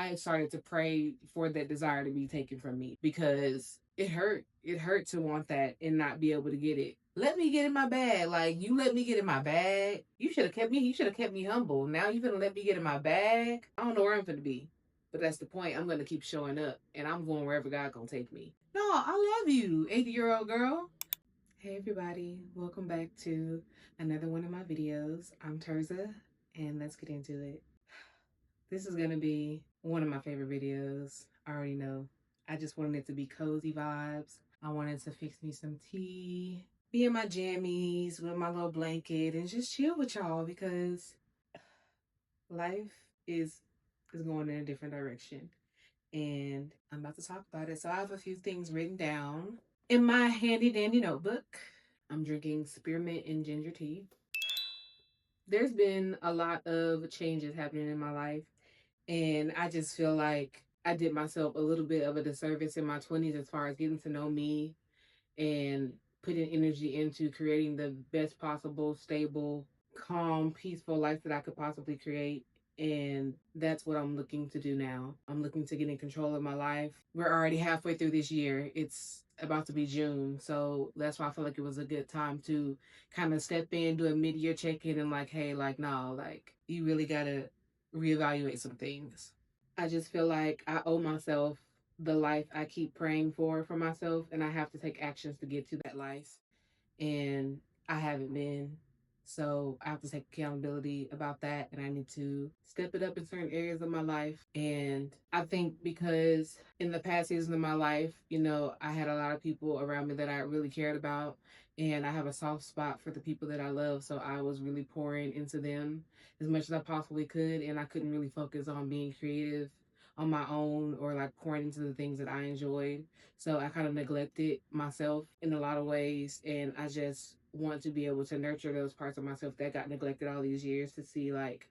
I started to pray for that desire to be taken from me because it hurt. It hurt to want that and not be able to get it. Let me get in my bag. Like, you let me get in my bag. You should have kept me. You should have kept me humble. Now you gonna let me get in my bag. I don't know where I'm gonna be, but that's the point. I'm gonna keep showing up, and I'm going wherever God gonna take me. No, I love you, 80-year-old girl. Hey everybody, welcome back to another one of my videos. I'm Terza, and let's get into it. This is gonna be one of my favorite videos. I already know. I just wanted it to be cozy vibes. I wanted to fix me some tea, be in my jammies with my little blanket, and just chill with y'all because life is going in a different direction. And I'm about to talk about it. So I have a few things written down in my handy dandy notebook. I'm drinking spearmint and ginger tea. There's been a lot of changes happening in my life, and I just feel like I did myself a little bit of a disservice in my 20s as far as getting to know me and putting energy into creating the best possible, stable, calm, peaceful life that I could possibly create. And that's what I'm looking to do now. I'm looking to get in control of my life. We're already halfway through this year. It's about to be June. So that's why I feel like it was a good time to kind of step in, do a mid-year check-in and like, hey, like, no, like, you really got to reevaluate some things. I just feel like I owe myself the life I keep praying for myself, and I have to take actions to get to that life. And I haven't been. So I have to take accountability about that, and I need to step it up in certain areas of my life. And I think because in the past season of my life, you know, I had a lot of people around me that I really cared about, and I have a soft spot for the people that I love. So I was really pouring into them as much as I possibly could, and I couldn't really focus on being creative on my own or like pouring into the things that I enjoyed. So I kind of neglected myself in a lot of ways. And I just want to be able to nurture those parts of myself that got neglected all these years to see like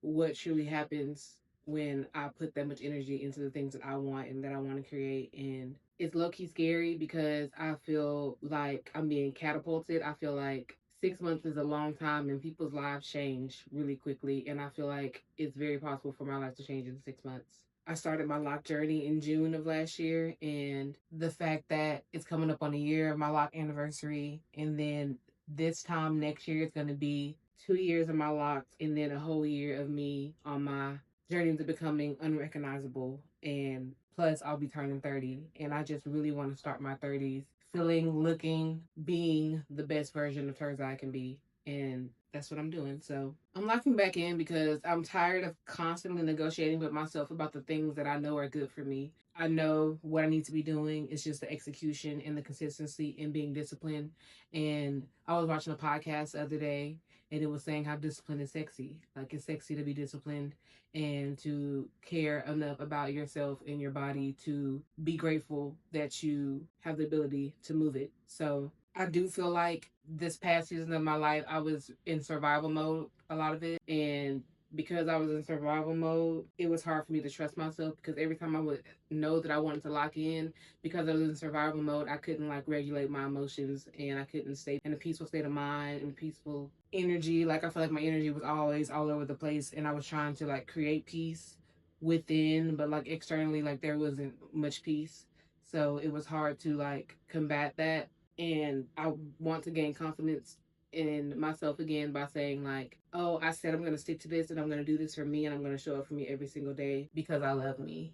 what truly happens when I put that much energy into the things that I want and that I want to create. And it's low key scary because I feel like I'm being catapulted. I feel like 6 months is a long time and people's lives change really quickly. And I feel like it's very possible for my life to change in 6 months. I started my lock journey in June of last year, and the fact that it's coming up on a year of my lock anniversary, and then this time next year it's going to be 2 years of my locks, and then a whole year of me on my journey to becoming unrecognizable. And plus, I'll be turning 30, and I just really want to start my 30s feeling, looking, being the best version of Terza I can be. And that's what I'm doing. So I'm locking back in because I'm tired of constantly negotiating with myself about the things that I know are good for me. I know what I need to be doing. It's just the execution and the consistency and being disciplined. And I was watching a podcast the other day, and it was saying how discipline is sexy. Like, it's sexy to be disciplined and to care enough about yourself and your body to be grateful that you have the ability to move it. So I do feel like this past season of my life, I was in survival mode, a lot of it. And because I was in survival mode, it was hard for me to trust myself because every time I would know that I wanted to lock in, because I was in survival mode, I couldn't like regulate my emotions and I couldn't stay in a peaceful state of mind and peaceful energy. Like, I feel like my energy was always all over the place, and I was trying to like create peace within, but like externally, like there wasn't much peace. So it was hard to like combat that, and I want to gain confidence in myself again by saying like, oh, I said I'm going to stick to this and I'm going to do this for me and I'm going to show up for me every single day because I love me.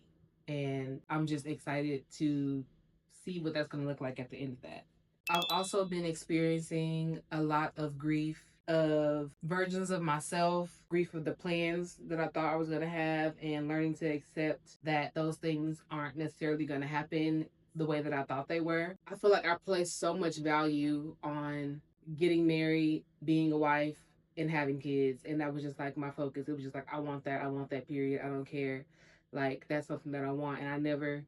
And I'm just excited to see what that's going to look like at the end of that. I've also been experiencing a lot of grief of versions of myself, grief of the plans that I thought I was going to have, and learning to accept that those things aren't necessarily going to happen the way that I thought they were. I feel like I placed so much value on getting married, being a wife, and having kids. And that was just like my focus. It was just like, I want that, period. I don't care. Like, that's something that I want. And I never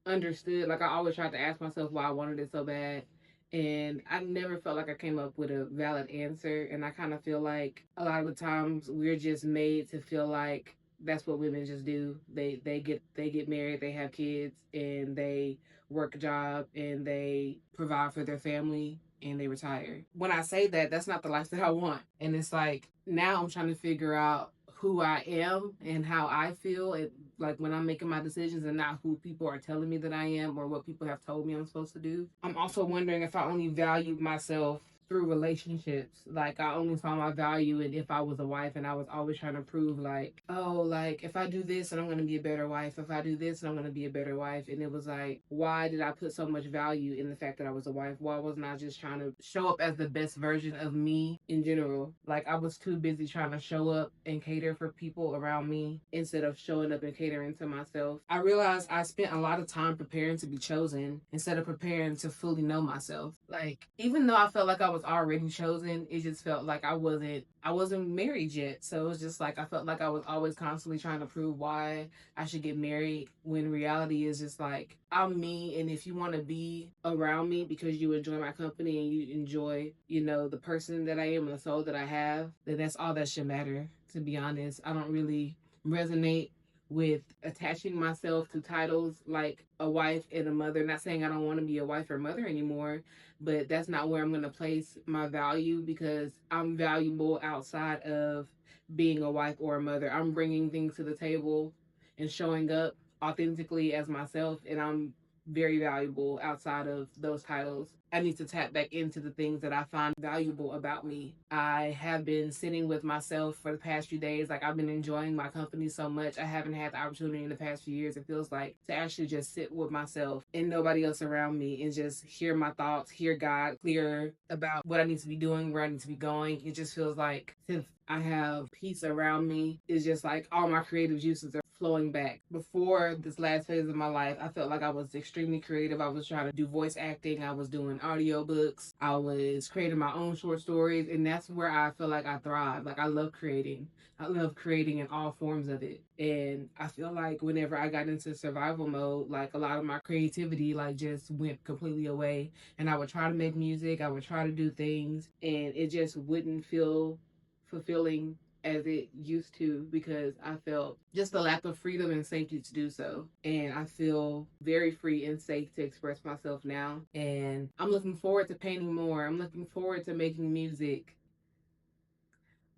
understood. Like, I always tried to ask myself why I wanted it so bad. And I never felt like I came up with a valid answer. And I kind of feel like a lot of the times we're just made to feel like that's what women just do. They get married, they have kids, and they work a job, and they provide for their family, and they retire. When I say that, that's not the life that I want. And it's like now I'm trying to figure out who I am and how I feel, and like when I'm making my decisions and not who people are telling me that I am or what people have told me I'm supposed to do. I'm also wondering if I only valued myself through relationships. Like I only saw my value in if I was a wife, and I was always trying to prove like, oh, like if I do this and I'm gonna be a better wife, if I do this and I'm gonna be a better wife. And it was like, why did I put so much value in the fact that I was a wife? Why wasn't I just trying to show up as the best version of me in general? Like I was too busy trying to show up and cater for people around me instead of showing up and catering to myself. I realized I spent a lot of time preparing to be chosen instead of preparing to fully know myself. Like even though I felt like I was already chosen, it just felt like I wasn't married yet. So it was just like I felt like I was always constantly trying to prove why I should get married, when reality is just like I'm me, and if you want to be around me because you enjoy my company and you enjoy, the person that I am and the soul that I have, then that's all that should matter. To be honest, I don't really resonate with attaching myself to titles like a wife and a mother. Not saying I don't want to be a wife or mother anymore, but that's not where I'm going to place my value, because I'm valuable outside of being a wife or a mother. I'm bringing things to the table and showing up authentically as myself, and I'm very valuable outside of those titles. I need to tap back into the things that I find valuable about me. I have been sitting with myself for the past few days. Like I've been enjoying my company so much. I haven't had the opportunity in the past few years, it feels like, to actually just sit with myself and nobody else around me and just hear my thoughts, hear God clear about what I need to be doing, where I need to be going. It just feels like since I have peace around me, it's just like all my creative juices are flowing back. Before this last phase of my life, I felt like I was extremely creative. I was trying to do voice acting, I was doing audiobooks, I was creating my own short stories, and that's where I feel like I thrive. Like I love creating. I love creating in all forms of it. And I feel like whenever I got into survival mode, like a lot of my creativity like just went completely away. And I would try to make music, I would try to do things, and it just wouldn't feel fulfilling as it used to, because I felt just the lack of freedom and safety to do so. And I feel very free and safe to express myself now. And I'm looking forward to painting more. I'm looking forward to making music.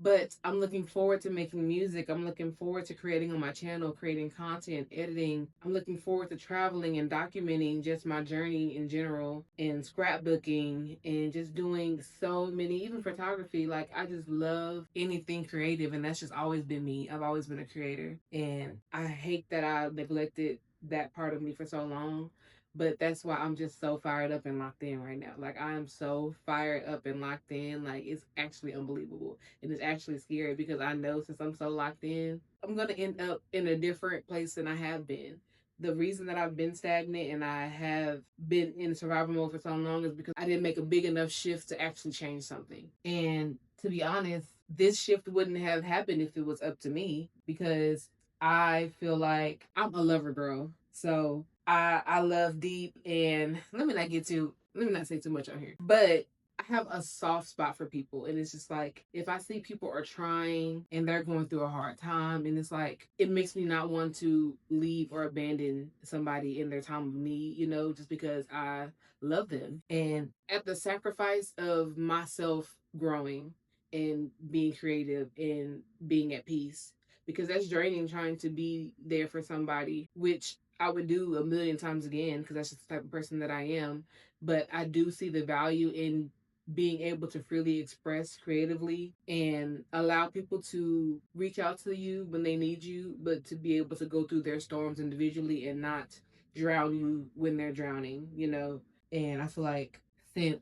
But I'm looking forward to making music. I'm looking forward to creating on my channel, creating content, editing. I'm looking forward to traveling and documenting just my journey in general, and scrapbooking, and just doing so many, even photography. Like, I just love anything creative, and that's just always been me. I've always been a creator. And I hate that I neglected that part of me for so long. But that's why I'm just so fired up and locked in right now. Like, I am so fired up and locked in. Like, it's actually unbelievable. And it's actually scary, because I know since I'm so locked in, I'm going to end up in a different place than I have been. The reason that I've been stagnant and I have been in survival mode for so long is because I didn't make a big enough shift to actually change something. And to be honest, this shift wouldn't have happened if it was up to me, because I feel like I'm a lover girl. So I love deep, and let me not say too much on here. But I have a soft spot for people, and it's just like if I see people are trying and they're going through a hard time, and it's like it makes me not want to leave or abandon somebody in their time of need, just because I love them. And at the sacrifice of myself growing and being creative and being at peace, because that's draining trying to be there for somebody, which I would do a million times again, because that's just the type of person that I am. But I do see the value in being able to freely express creatively and allow people to reach out to you when they need you, but to be able to go through their storms individually and not drown you when they're drowning. And I feel like since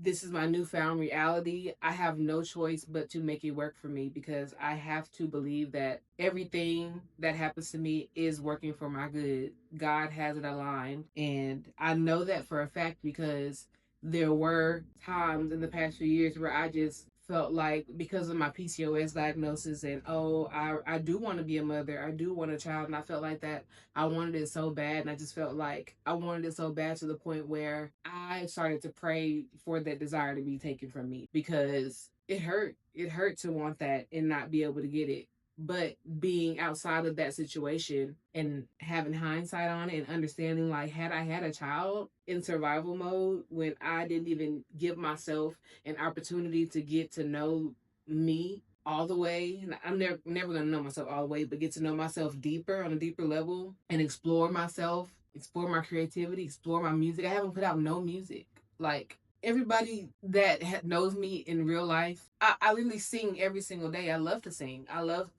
this is my newfound reality, I have no choice but to make it work for me, because I have to believe that everything that happens to me is working for my good. God has it aligned. And I know that for a fact, because there were times in the past few years where I just felt like, because of my PCOS diagnosis, and I do want to be a mother, I do want a child, and I felt like that I wanted it so bad, and I just felt like I wanted it so bad to the point where I started to pray for that desire to be taken from me, because it hurt. It hurt to want that and not be able to get it. But being outside of that situation and having hindsight on it and understanding, like, had I had a child in survival mode when I didn't even give myself an opportunity to get to know me all the way. And I'm never gonna know myself all the way, but get to know myself deeper on a deeper level and explore myself, explore my creativity, explore my music. I haven't put out no music. Like everybody that knows me in real life, I literally sing every single day. I love to sing. I love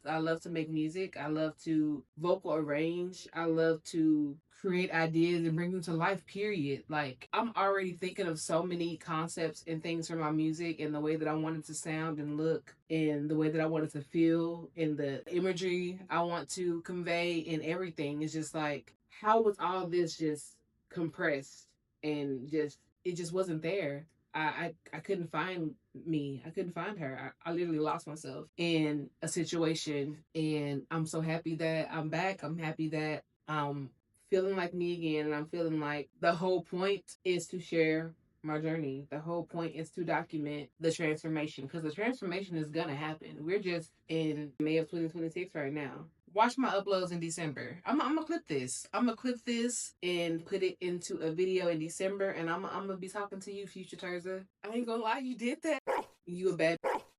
to make music. I love to vocal arrange. I love to create ideas and bring them to life, period. Like I'm already thinking of so many concepts and things for my music and the way that I want it to sound and look and the way that I want it to feel and the imagery I want to convey and everything. Is just like, how was all this just compressed and just it just wasn't there. I couldn't find me. I couldn't find her. I literally lost myself in a situation, and I'm so happy that I'm back. I'm happy that I'm feeling like me again, and I'm feeling like the whole point is to share my journey. The whole point is to document the transformation, because the transformation is gonna happen. We're just in May of 2026 right now. Watch my uploads in December. I'm gonna clip this. I'm gonna clip this and put it into a video in December, and I'm gonna be talking to you, future Terza. I ain't gonna lie, you did that. You a bad.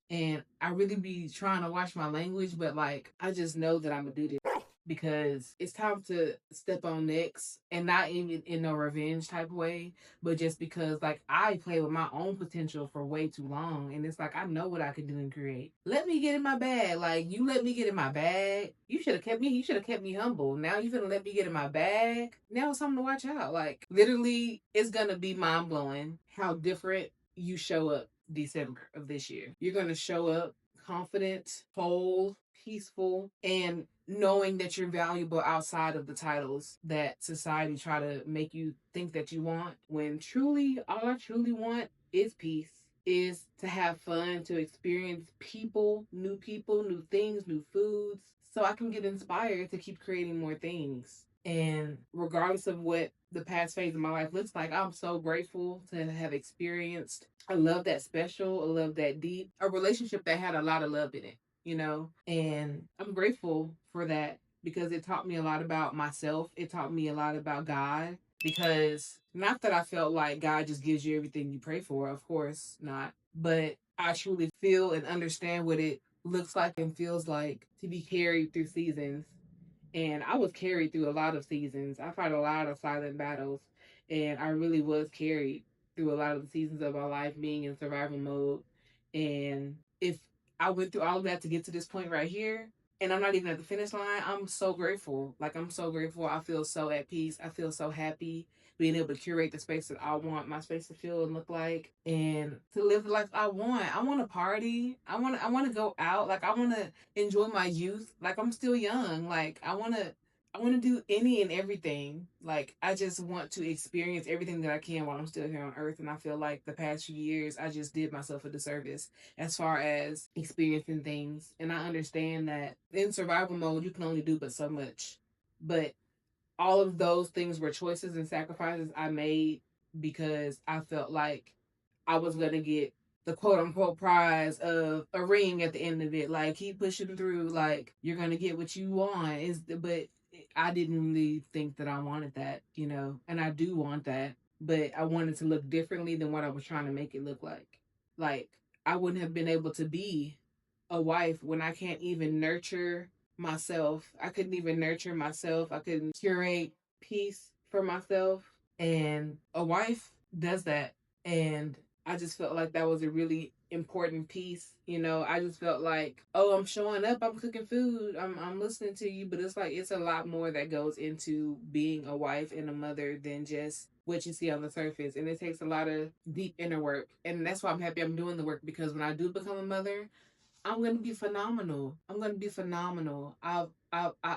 And I really be trying to watch my language, but like I just know that I'm gonna do this because it's time to step on next, and not even in no revenge type of way, but just because like I play with my own potential for way too long, and it's like I know what I could do and create. Let me get in my bag. Like you let me get in my bag. You should have kept me. You should have kept me humble. Now you gonna let me get in my bag. Now it's something to watch out. Like literally, it's gonna be mind blowing how different you show up December of this year. You're gonna show up confident, whole, peaceful, and knowing that you're valuable outside of the titles that society try to make you think that you want, when truly all I truly want is peace, is to have fun, to experience people, new things, new foods, so I can get inspired to keep creating more things. And regardless of what the past phase of my life looks like, I'm so grateful to have experienced. I love that special, I love that deep, a relationship that had a lot of love in it, you know? And I'm grateful for that because it taught me a lot about myself. It taught me a lot about God. Because not that I felt like God just gives you everything you pray for, of course not. But I truly feel and understand what it looks like and feels like to be carried through seasons. And I was carried through a lot of seasons. I fought a lot of silent battles, and I really was carried through a lot of the seasons of my life being in survival mode. And if I went through all of that to get to this point right here, and I'm not even at the finish line, I'm so grateful. Like, I'm so grateful. I feel so at peace. I feel so happy being able to curate the space that I want my space to feel and look like, and to live the life I want. I want to party. I want to go out. Like, I want to enjoy my youth. Like, I'm still young. Like, I want to do any and everything. Like, I just want to experience everything that I can while I'm still here on earth. And I feel like the past few years, I just did myself a disservice as far as experiencing things. And I understand that in survival mode, you can only do but so much. But all of those things were choices and sacrifices I made because I felt like I was gonna get the quote unquote prize of a ring at the end of it. Like, keep pushing through, like you're gonna get what you want. But I didn't really think that I wanted that, you know, and I do want that, but I wanted to look differently than what I was trying to make it look like. Like, I wouldn't have been able to be a wife when I can't even nurture myself. I couldn't even nurture myself. I couldn't curate peace for myself. And a wife does that. And I just felt like that was a really important piece. You know, I just felt like, oh, I'm showing up, I'm cooking food, I'm listening to you, but it's like it's a lot more that goes into being a wife and a mother than just what you see on the surface. And it takes a lot of deep inner work. And that's why I'm happy I'm doing the work, because when I do become a mother, I'm gonna be phenomenal. I'm gonna be phenomenal. I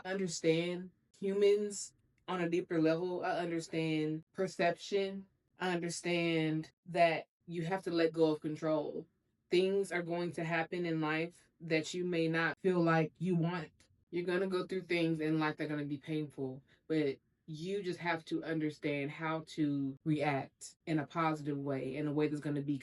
understand humans on a deeper level. I understand perception. I understand that you have to let go of control. Things are going to happen in life that you may not feel like you want. You're gonna go through things in life that are gonna be painful, but you just have to understand how to react in a positive way, in a way that's going to be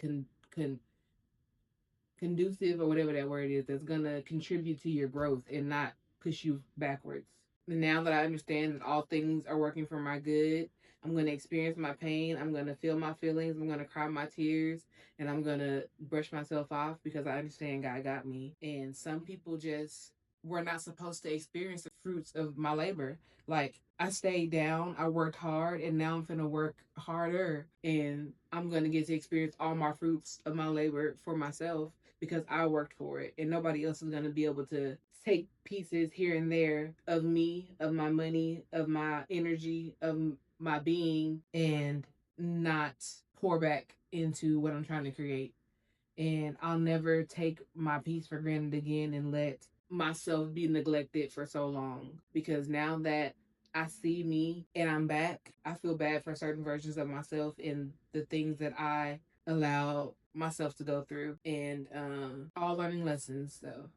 conducive, or whatever that word is, that's gonna contribute to your growth and not push you backwards. And now that I understand that all things are working for my good, I'm going to experience my pain. I'm going to feel my feelings. I'm going to cry my tears, and I'm going to brush myself off because I understand God got me. And some people just were not supposed to experience the fruits of my labor. Like, I stayed down, I worked hard, and now I'm finna work harder. And I'm gonna get to experience all my fruits of my labor for myself because I worked for it. And nobody else is gonna be able to take pieces here and there of me, of my money, of my energy, of my being, and not pour back into what I'm trying to create. And I'll never take my peace for granted again and let myself be neglected for so long, because now that I see me and I'm back, I feel bad for certain versions of myself and the things that I allow myself to go through, and all learning lessons. So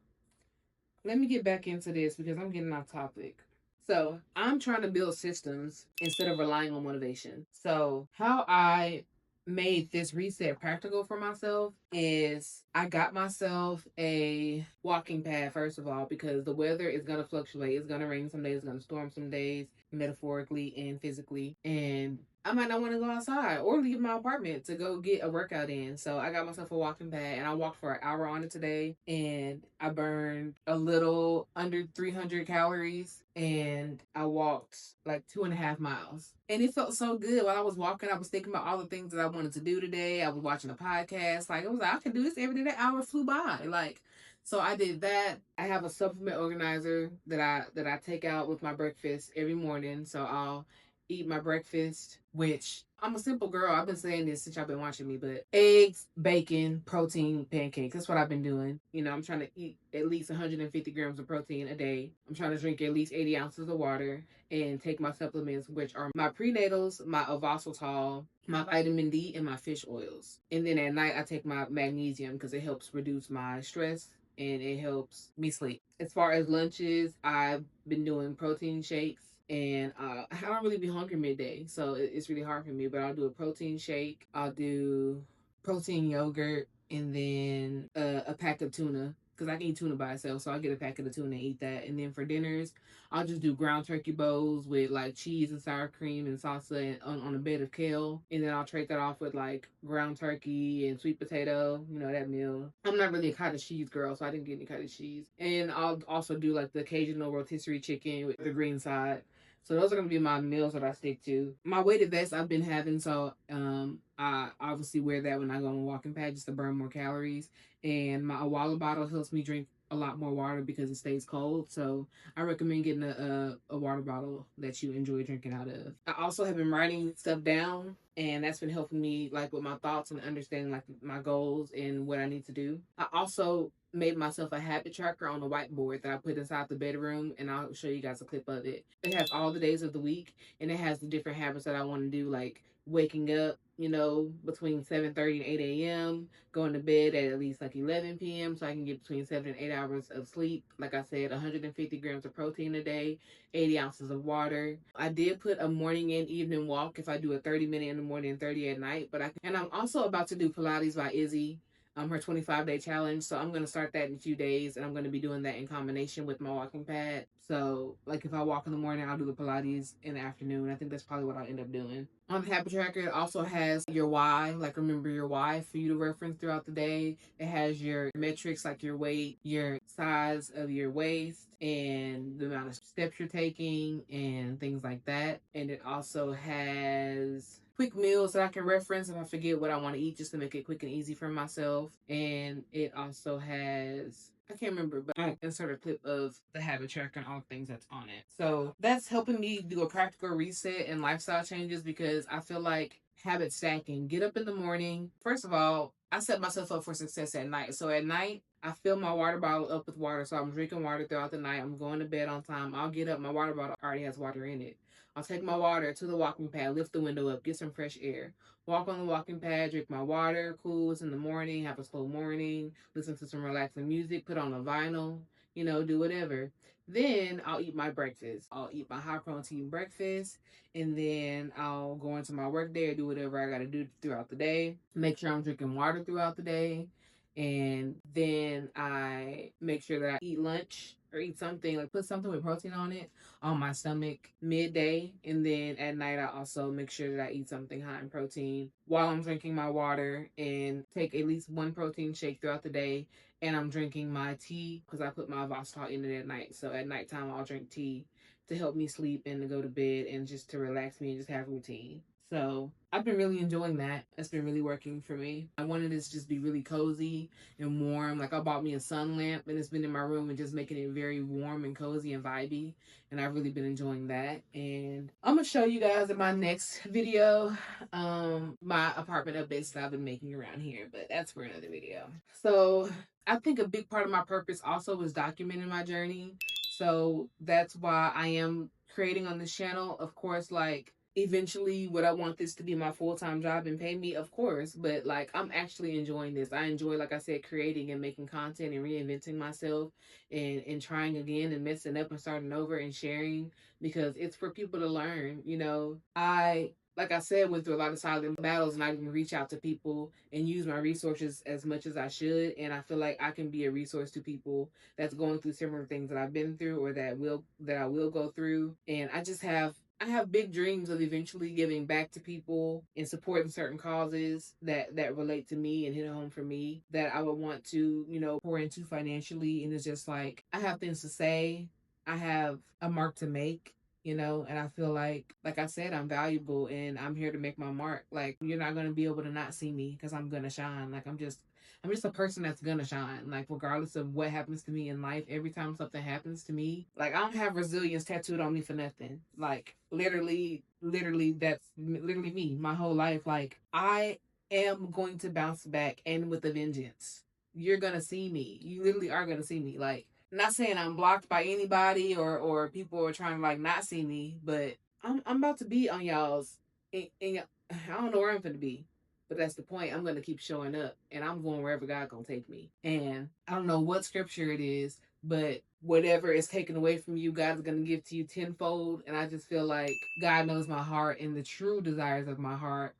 let me get back into this because I'm getting off topic. So I'm trying to build systems instead of relying on motivation. So how I made this reset practical for myself is I got myself a walking pad, first of all, because the weather is going to fluctuate. It's going to rain some days, it's going to storm some days, metaphorically and physically. And I might not want to go outside or leave my apartment to go get a workout in. So I got myself a walking pad and I walked for an hour on it today, and I burned a little under 300 calories, and I walked like 2.5 miles. And it felt so good. While I was walking, I was thinking about all the things that I wanted to do today. I was watching a podcast. Like, it was like, I can do this every day. That hour flew by. Like, so I did that. I have a supplement organizer that I take out with my breakfast every morning. So I'll eat my breakfast, which I'm a simple girl. I've been saying this since y'all been watching me, but eggs, bacon, protein, pancakes. That's what I've been doing. You know, I'm trying to eat at least 150 grams of protein a day. I'm trying to drink at least 80 ounces of water and take my supplements, which are my prenatals, my Ovasitol, my vitamin D, and my fish oils. And then at night, I take my magnesium because it helps reduce my stress and it helps me sleep. As far as lunches, I've been doing protein shakes, and I don't really be hungry midday, so it's really hard for me. But I'll do a protein shake, I'll do protein yogurt, and then a pack of tuna because I can eat tuna by itself. So I'll get a pack of the tuna and eat that. And then for dinners, I'll just do ground turkey bowls with like cheese and sour cream and salsa and on a bed of kale. And then I'll trade that off with like ground turkey and sweet potato, you know, that meal. I'm not really a cottage cheese girl, so I didn't get any cottage cheese. And I'll also do like the occasional rotisserie chicken with the green side. So those are gonna be my meals that I stick to. My weighted vest I've been having, so I obviously wear that when I go on a walking pad just to burn more calories. And my water bottle helps me drink a lot more water because it stays cold. So I recommend getting a water bottle that you enjoy drinking out of. I also have been writing stuff down, and that's been helping me like with my thoughts and understanding like my goals and what I need to do. I also made myself a habit tracker on the whiteboard that I put inside the bedroom, and I'll show you guys a clip of it. It has all the days of the week, and it has the different habits that I want to do, like waking up, you know, between 7:30 and 8 a.m., going to bed at least like 11 p.m. so I can get between 7 and 8 hours of sleep. Like I said, 150 grams of protein a day, 80 ounces of water. I did put a morning and evening walk if I do a 30-minute in the morning and 30 at night. And I'm also about to do Pilates by Izzy, her 25-day challenge. So I'm going to start that in a few days, and I'm going to be doing that in combination with my walking pad. So like if I walk in the morning, I'll do the Pilates in the afternoon. I think that's probably what I'll end up doing. On the habit tracker, it also has your why, like remember your why for you to reference throughout the day. It has your metrics like your weight, your size of your waist, and the amount of steps you're taking and things like that. And it also has quick meals that I can reference if I forget what I want to eat, just to make it quick and easy for myself. And it also has, I can't remember, but I insert a clip of the habit tracker and all the things that's on it. So that's helping me do a practical reset and lifestyle changes because I feel like habit stacking. Get up in the morning. First of all, I set myself up for success at night. So at night, I fill my water bottle up with water. So I'm drinking water throughout the night. I'm going to bed on time. I'll get up. My water bottle already has water in it. I'll take my water to the walking pad, lift the window up, get some fresh air. Walk on the walking pad, drink my water, cool. It's in the morning, have a slow morning, listen to some relaxing music, put on a vinyl, you know, do whatever. Then I'll eat my breakfast. I'll eat my high protein breakfast, and then I'll go into my work day or do whatever I got to do throughout the day. Make sure I'm drinking water throughout the day. And then I make sure that I eat lunch or eat something, like put something with protein on it on my stomach midday. And then at night, I also make sure that I eat something high in protein while I'm drinking my water, and take at least one protein shake throughout the day. And I'm drinking my tea because I put my Vostol in it at night. So at nighttime, I'll drink tea to help me sleep and to go to bed and just to relax me and just have routine. So I've been really enjoying that. It's been really working for me. I wanted this to just be really cozy and warm. Like I bought me a sun lamp and it's been in my room and just making it very warm and cozy and vibey. And I've really been enjoying that. And I'm gonna show you guys in my next video my apartment updates that I've been making around here, but that's for another video. So I think a big part of my purpose also was documenting my journey. So that's why I am creating on this channel. Of course, like eventually would I want this to be my full-time job and pay me? Of course, but like I'm actually enjoying this. I enjoy, like I said, creating and making content and reinventing myself and trying again and messing up and starting over and sharing, because it's for people to learn. I, like I said, went through a lot of silent battles and I didn't reach out to people and use my resources as much as I should. And I feel like I can be a resource to people that's going through similar things that I've been through or that I will go through. And I have big dreams of eventually giving back to people and supporting certain causes that relate to me and hit home for me, that I would want to, pour into financially. And it's just like I have things to say. I have a mark to make, and I feel like I said, I'm valuable and I'm here to make my mark. Like you're not gonna be able to not see me because I'm gonna shine. Like I'm just a person that's gonna shine. Like regardless of what happens to me in life, every time something happens to me, like I don't have resilience tattooed on me for nothing. Like literally, that's literally me. My whole life, like I am going to bounce back and with a vengeance. You're gonna see me. You literally are gonna see me. Like not saying I'm blocked by anybody or people are trying to like not see me, but I'm about to be on y'all's. I don't know where I'm gonna be. But that's the point. I'm gonna keep showing up and I'm going wherever God gonna take me. And I don't know what scripture it is, but whatever is taken away from you, God's gonna give to you tenfold. And I just feel like God knows my heart and the true desires of my heart.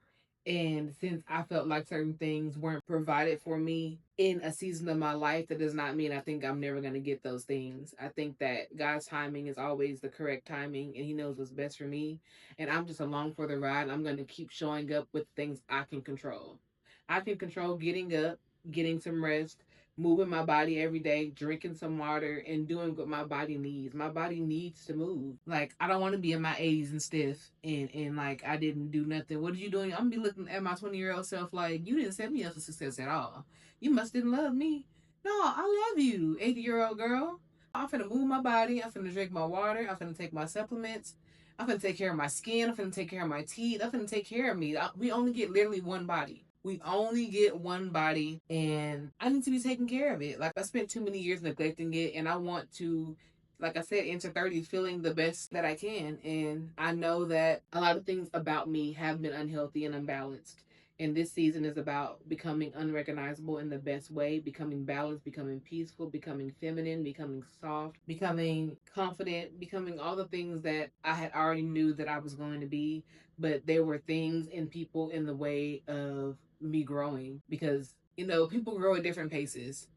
And since I felt like certain things weren't provided for me in a season of my life, that does not mean I think I'm never going to get those things. I think that God's timing is always the correct timing and He knows what's best for me. And I'm just along for the ride. I'm going to keep showing up with things I can control. I can control getting up, getting some rest, moving my body every day, drinking some water, and doing what my body needs. My body needs to move. Like I don't want to be in my 80s and stiff and like I didn't do nothing. What are you doing? I'm gonna be looking at my 20-year-old self like you didn't set me up for success at all. You must didn't love me. No, I love you, 80-year-old girl. I'm finna move my body. I'm finna drink my water. I'm finna take my supplements. I'm finna take care of my skin. I'm finna take care of my teeth. I'm finna take care of me. We only get literally one body. We only get one body, and I need to be taking care of it. Like I spent too many years neglecting it, and I want to, like I said, enter 30 feeling the best that I can. And I know that a lot of things about me have been unhealthy and unbalanced. And this season is about becoming unrecognizable in the best way, becoming balanced, becoming peaceful, becoming feminine, becoming soft, becoming confident, becoming all the things that I had already knew that I was going to be. But there were things and people in the way of me growing because, people grow at different paces.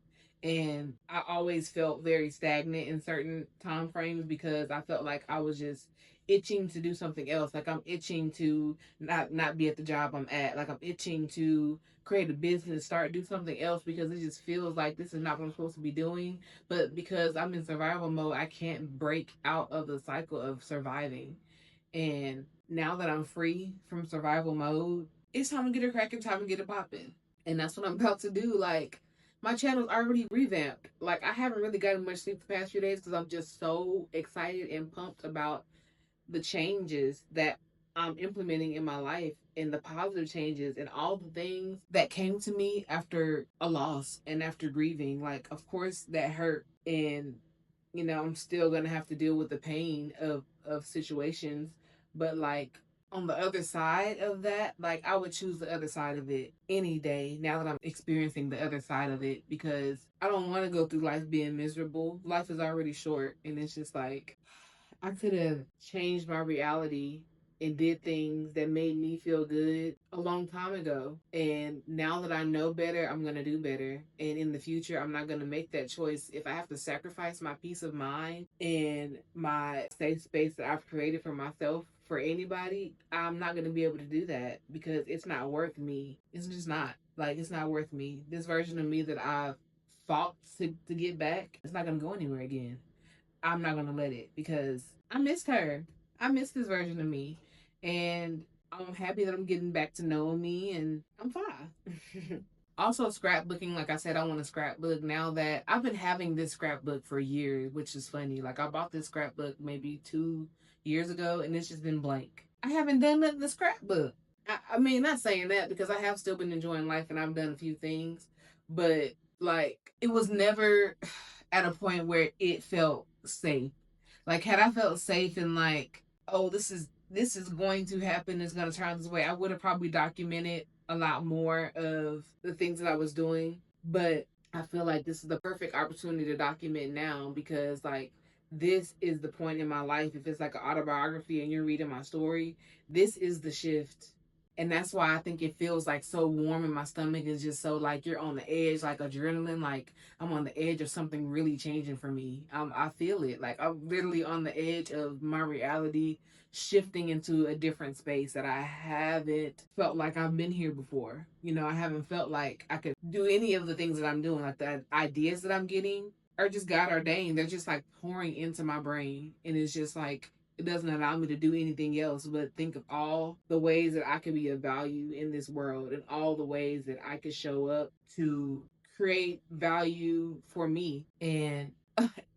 And I always felt very stagnant in certain time frames because I felt like I was just itching to do something else. Like I'm itching to not be at the job I'm at. Like I'm itching to create a business, do something else because it just feels like this is not what I'm supposed to be doing. But because I'm in survival mode, I can't break out of the cycle of surviving. And now that I'm free from survival mode, it's time to get it cracking, time to get it popping. And that's what I'm about to do. Like, my channel's already revamped. Like, I haven't really gotten much sleep the past few days because I'm just so excited and pumped about the changes that I'm implementing in my life and the positive changes and all the things that came to me after a loss and after grieving. Like, of course, that hurt. And I'm still gonna have to deal with the pain of situations, but like on the other side of that, like I would choose the other side of it any day now that I'm experiencing the other side of it because I don't want to go through life being miserable. Life is already short, and it's just like I could have changed my reality and did things that made me feel good a long time ago. And now that I know better, I'm going to do better. And in the future, I'm not going to make that choice. If I have to sacrifice my peace of mind and my safe space that I've created for myself for anybody, I'm not going to be able to do that because it's not worth me. It's just not. Like, it's not worth me. This version of me that I've fought to get back, it's not going to go anywhere again. I'm not gonna let it because I missed her. I missed this version of me, and I'm happy that I'm getting back to knowing me, and I'm fine. Also, scrapbooking. Like I said, I want to scrapbook now that I've been having this scrapbook for years, which is funny. Like I bought this scrapbook maybe 2 years ago, and it's just been blank. I haven't done nothing to scrapbook. I mean, not saying that because I have still been enjoying life and I've done a few things, but like it was never at a point where it felt safe. Like had I felt safe and like, oh, this is going to happen, it's gonna turn this way, I would have probably documented a lot more of the things that I was doing. But I feel like this is the perfect opportunity to document now because like this is the point in my life. If it's like an autobiography and you're reading my story, this is the shift. And that's why I think it feels like so warm in my stomach. It's just so like you're on the edge, like adrenaline, like I'm on the edge of something really changing for me. I feel it. Like I'm literally on the edge of my reality shifting into a different space that I haven't felt like I've been here before. You know, I haven't felt like I could do any of the things that I'm doing. Like the ideas that I'm getting are just God ordained. They're just like pouring into my brain. And it's just like it doesn't allow me to do anything else but think of all the ways that I could be of value in this world and all the ways that I could show up to create value for me. And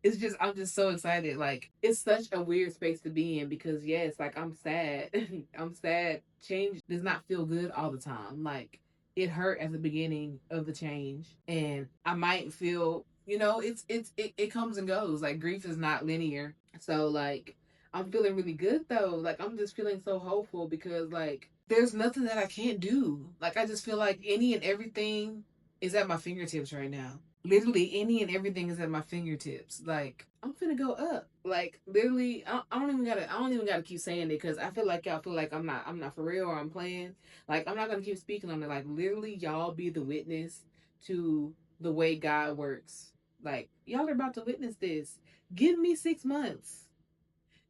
it's just I'm just so excited. Like it's such a weird space to be in because yes, like I'm sad. I'm sad. Change does not feel good all the time. Like it hurt at the beginning of the change. And I might feel, it comes and goes. Like grief is not linear. So like I'm feeling really good though. Like I'm just feeling so hopeful because like there's nothing that I can't do. Like I just feel like any and everything is at my fingertips right now. Literally any and everything is at my fingertips. Like I'm finna go up. Like literally, I don't even gotta keep saying it because I feel like y'all feel like I'm not for real or I'm playing. Like I'm not gonna keep speaking on it. Like literally, y'all be the witness to the way God works. Like y'all are about to witness this. Give me 6 months.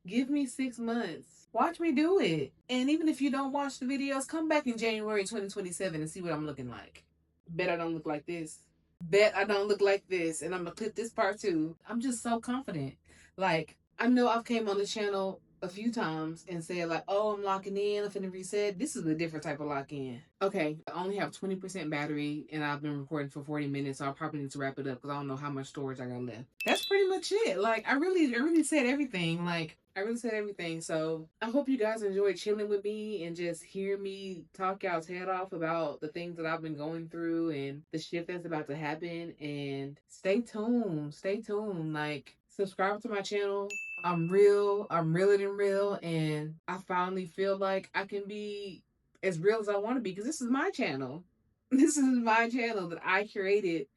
Give me 6 months. Watch me do it. And even if you don't watch the videos, come back in January 2027 and see what I'm looking like. Bet I don't look like this. Bet I don't look like this. And I'm gonna clip this part too. I'm just so confident. Like, I know I've came on the channel a few times and said like, oh, I'm locking in, I'm finna reset. This is a different type of lock in. Okay, I only have 20% battery and I've been recording for 40 minutes, so I probably need to wrap it up because I don't know how much storage I got left. That's pretty much it. Like I really said everything. Like I really said everything. So I hope you guys enjoyed chilling with me and just hear me talk y'all's head off about the things that I've been going through and the shift that's about to happen. And stay tuned. Stay tuned. Like subscribe to my channel. I'm real. I'm realer than real. And I finally feel like I can be as real as I want to be because this is my channel. This is my channel that I created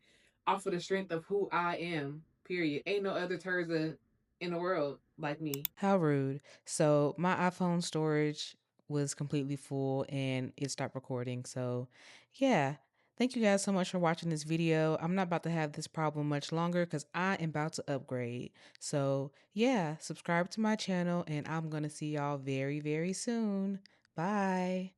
off of the strength of who I am. Period. Ain't no other Terza in the world like me. How rude. So my iPhone storage was completely full and it stopped recording. So yeah. Thank you guys so much for watching this video. I'm not about to have this problem much longer because I am about to upgrade. So yeah, subscribe to my channel and I'm going to see y'all very, very soon. Bye.